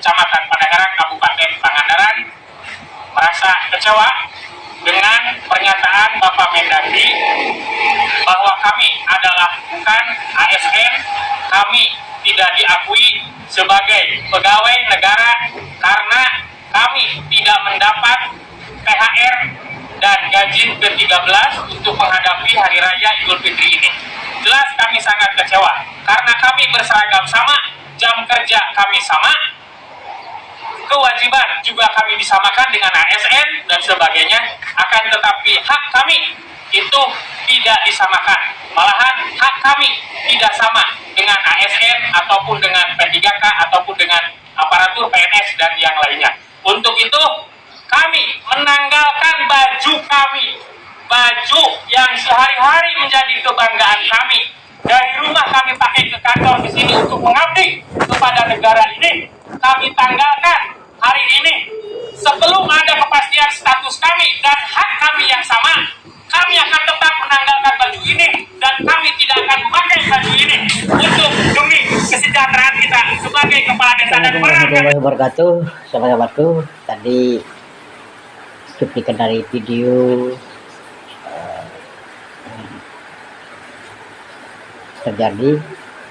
Kecamatan Pangandaran, Kabupaten Pangandaran, merasa kecewa dengan pernyataan Bapak Mendagri bahwa kami adalah bukan ASN, kami tidak diakui sebagai pegawai negara karena kami tidak mendapat THR dan gaji ke-13 untuk menghadapi Hari Raya Idul Fitri ini. Jelas kami sangat kecewa karena kami berseragam sama, jam kerja kami sama, kewajiban juga kami disamakan dengan ASN dan sebagainya, akan tetapi hak kami itu tidak disamakan. Malahan hak kami tidak sama dengan ASN ataupun dengan P3K ataupun dengan aparatur PNS dan yang lainnya. Untuk itu kami menanggalkan baju kami, baju yang sehari-hari menjadi kebanggaan kami. Dari rumah kami pakai ke kantor di sini untuk mengabdi kepada negara ini, kami tanggalkan hari ini. Sebelum ada kepastian status kami dan hak kami yang sama, kami akan tetap menanggalkan baju ini dan kami tidak akan memakai baju ini untuk demi kesejahteraan kita sebagai kepala desa dan Warahmatullahi wabarakatuh. Sahabat-sahabatku, tadi cuplikan dari video terjadi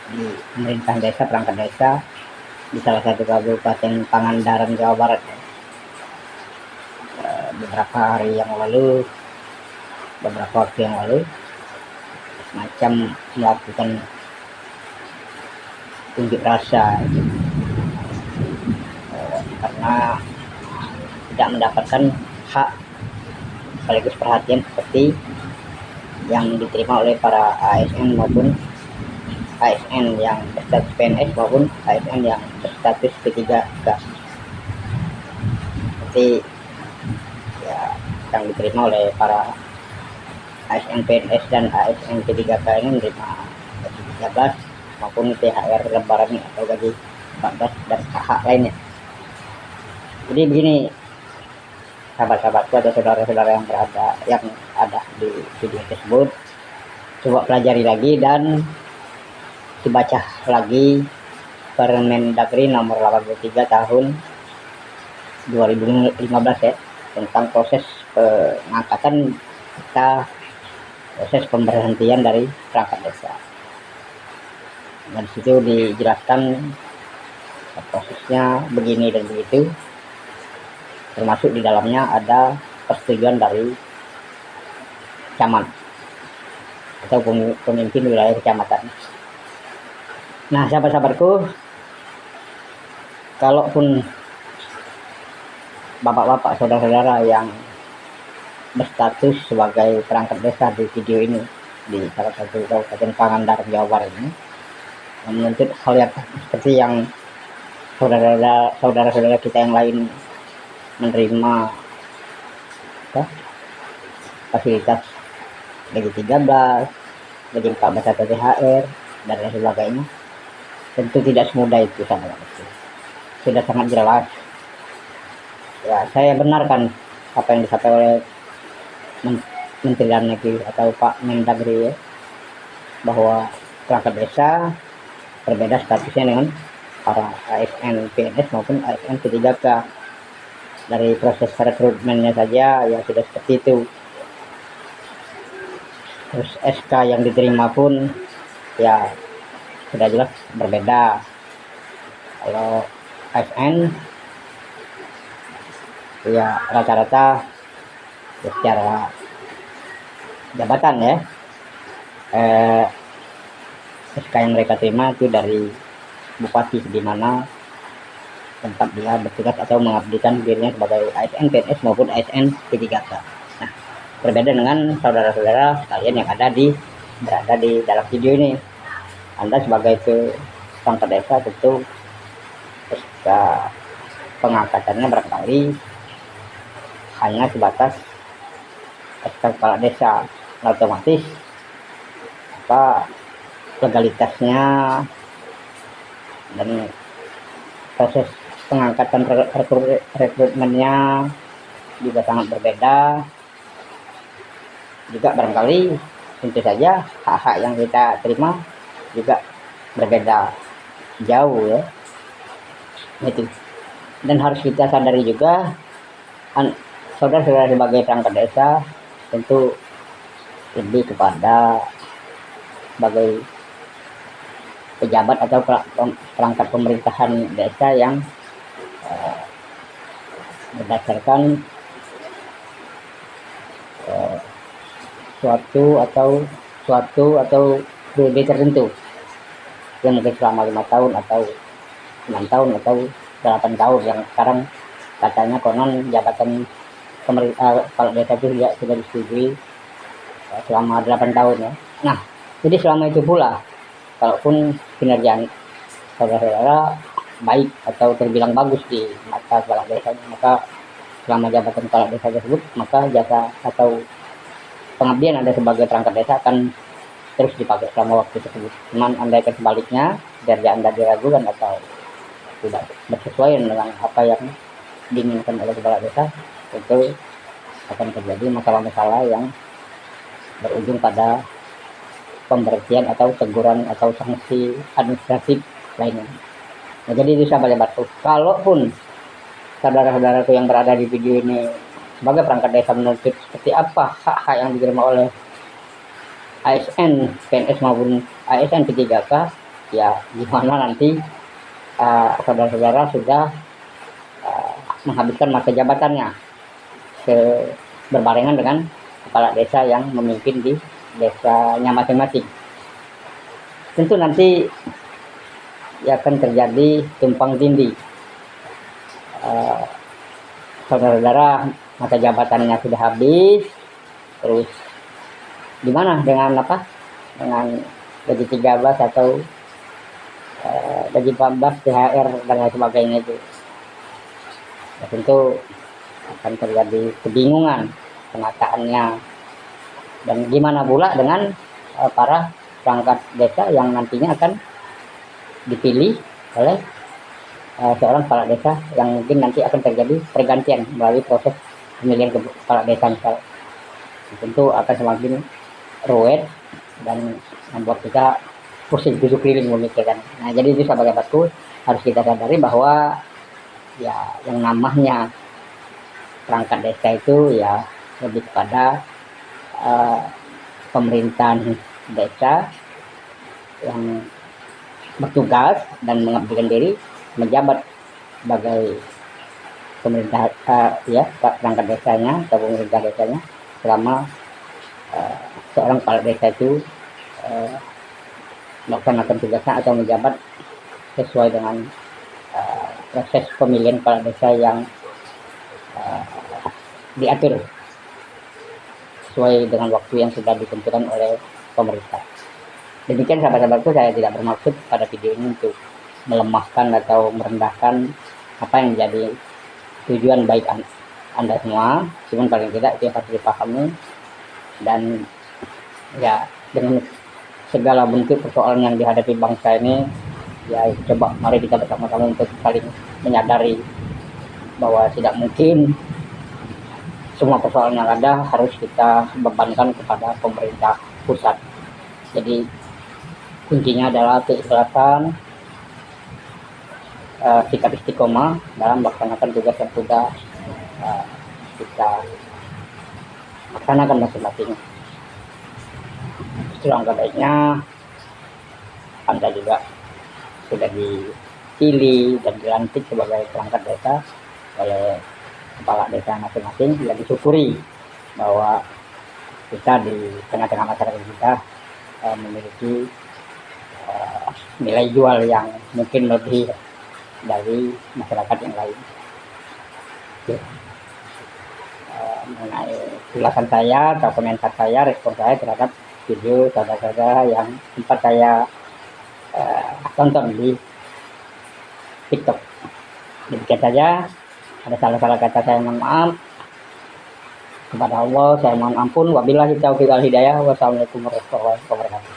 di pemerintah desa, perangkat desa di salah satu kabupaten Pangandaran, Jawa Barat. Beberapa hari yang lalu, beberapa waktu yang lalu, semacam melakukan unjuk rasa karena tidak mendapatkan hak sekaligus perhatian seperti yang diterima oleh para ASN maupun ASN yang berstatus PNS maupun ASN yang berstatus P3K. Seperti ya yang diterima oleh para ASN PNS dan ASN P3K ini menerima gaji 13 maupun THR lebaran atau gaji 14 dan hak lainnya. Jadi begini, sahabat-sahabatku atau saudara-saudara yang ada di video tersebut, coba pelajari lagi dan dibaca lagi Permendagri nomor 83 tahun 2015 ya, tentang proses pengangkatan kita, proses pemberhentian dari perangkat desa. Dan situ dijelaskan prosesnya begini dan begitu, termasuk di dalamnya ada persetujuan dari camat atau pemimpin wilayah kecamatan. Nah, sahabat-sahabatku, kalaupun bapak-bapak, saudara-saudara yang berstatus sebagai perangkat desa di video ini di salah satu kabupaten Pangandaran, Jawa Barat ini, menuntut hal yang seperti yang saudara-saudara kita yang lain menerima fasilitas gaji 13, gaji 14 atau THR dan lain sebagainya, tentu tidak semudah itu, sudah sangat jelas. Ya, saya benarkan apa yang disampaikan oleh Menteri Dalam Negeri atau Pak Mendagri ya, bahwa perangkat desa berbeda statusnya dengan para ASN PNS maupun ASN P3K. Dari proses rekrutmennya saja ya sudah seperti itu. Terus SK yang diterima pun ya sudah jelas berbeda. Kalau ASN ya rata-rata ya secara jabatan ya, SK yang mereka terima itu dari bupati, di mana tempat dia bertugas atau mengabdikan dirinya sebagai ASN PNS maupun ASN P3K. Nah, berbeda dengan saudara-saudara sekalian yang berada di dalam video ini. Anda sebagai perangkat desa tentu pengangkatannya barangkali hanya sebatas kepala desa, otomatis legalitasnya dan proses pengangkatan rekrutmennya juga sangat berbeda. Juga barangkali tentu saja hak-hak yang kita terima juga berbeda jauh ya. Itu Dan harus kita sadari juga, saudara-saudara sebagai perangkat desa tentu lebih kepada sebagai pejabat atau perangkat pemerintahan desa yang berdasarkan suatu atau periode tertentu yang mungkin selama 5 tahun atau 6 tahun atau 8 tahun yang sekarang katanya konon jabatan pemerintah kepala desa itu sudah disetujui selama 8 tahun ya. Nah, jadi selama itu pula kalaupun kinerja saudara-saudara baik atau terbilang bagus di mata kepala desa, maka selama jabatan kepala desa tersebut, maka jasa atau pengabdian Anda sebagai perangkat desa akan terus dipakai selama waktu tersebut. Cuman andaikan sebaliknya, kerja Anda diragukan atau tidak bersesuaian dengan apa yang diinginkan oleh kepala desa, tentu akan terjadi masalah-masalah yang berujung pada pemberhentian atau teguran atau sanksi administratif lainnya. Nah, jadi itu sahabat batu. Kalaupun saudara-saudaraku yang berada di video ini sebagai perangkat desa menuntut seperti apa hak-hak yang diterima oleh ASN, PNS maupun ASN P3K, ya gimana nanti saudara-saudara sudah menghabiskan masa jabatannya berbarengan dengan kepala desa yang memimpin di desanya masing-masing. Tentu nanti ya akan terjadi tumpang tindih. Saudara-saudara masa jabatannya sudah habis, terus gimana dengan gaji 13 atau gaji 14, THR dan lain sebagainya itu. Ya, tentu akan terjadi kebingungan penataannya. Dan gimana pula dengan para perangkat desa yang nantinya akan dipilih oleh seorang kepala desa yang mungkin nanti akan terjadi pergantian melalui proses pemilihan kepala desa misal. Tentu akan semakin ruwet dan membuat kita pusing tujuh keliling memikirkan. Nah, jadi itu sahabat-sahabatku, harus kita sadari bahwa ya yang namanya perangkat desa itu ya lebih kepada pemerintahan desa yang bertugas dan mengabdikan diri menjabat sebagai pemerintah perangkat desanya atau pemerintah desanya selama seorang kepala desa itu melaksanakan tugasnya atau menjabat sesuai dengan proses pemilihan kepala desa yang diatur sesuai dengan waktu yang sudah ditentukan oleh pemerintah. Demikian sahabat-sahabatku, saya tidak bermaksud pada video ini untuk melemahkan atau merendahkan apa yang menjadi tujuan baik Anda semua, cuman paling tidak itu harus dipahami. Dan ya dengan segala bentuk persoalan yang dihadapi bangsa ini, ya coba mari kita bersama-sama untuk saling menyadari bahwa tidak mungkin semua persoalan yang ada harus kita bebankan kepada pemerintah pusat. Jadi kuncinya adalah keikhlasan, sikap istiqomah dalam melaksanakan tugas yang sudah kita laksanakan masing-masing. Selangkah baiknya Anda juga sudah dipilih dan dilantik sebagai perangkat desa oleh kepala desa masing-masing, yang disyukuri bahwa kita di tengah-tengah masyarakat kita memiliki nilai jual yang mungkin lebih dari masyarakat yang lain. Mengenai ulasan saya atau komentar saya, respon saya terhadap video saudara-saudara yang sempat saya tonton di TikTok. Demikian saja. Ada salah-salah kata saya mohon maaf. Kepada Allah saya mohon ampun. Wabillahi taufiq wal hidayah. Wassalamualaikum warahmatullahi wabarakatuh.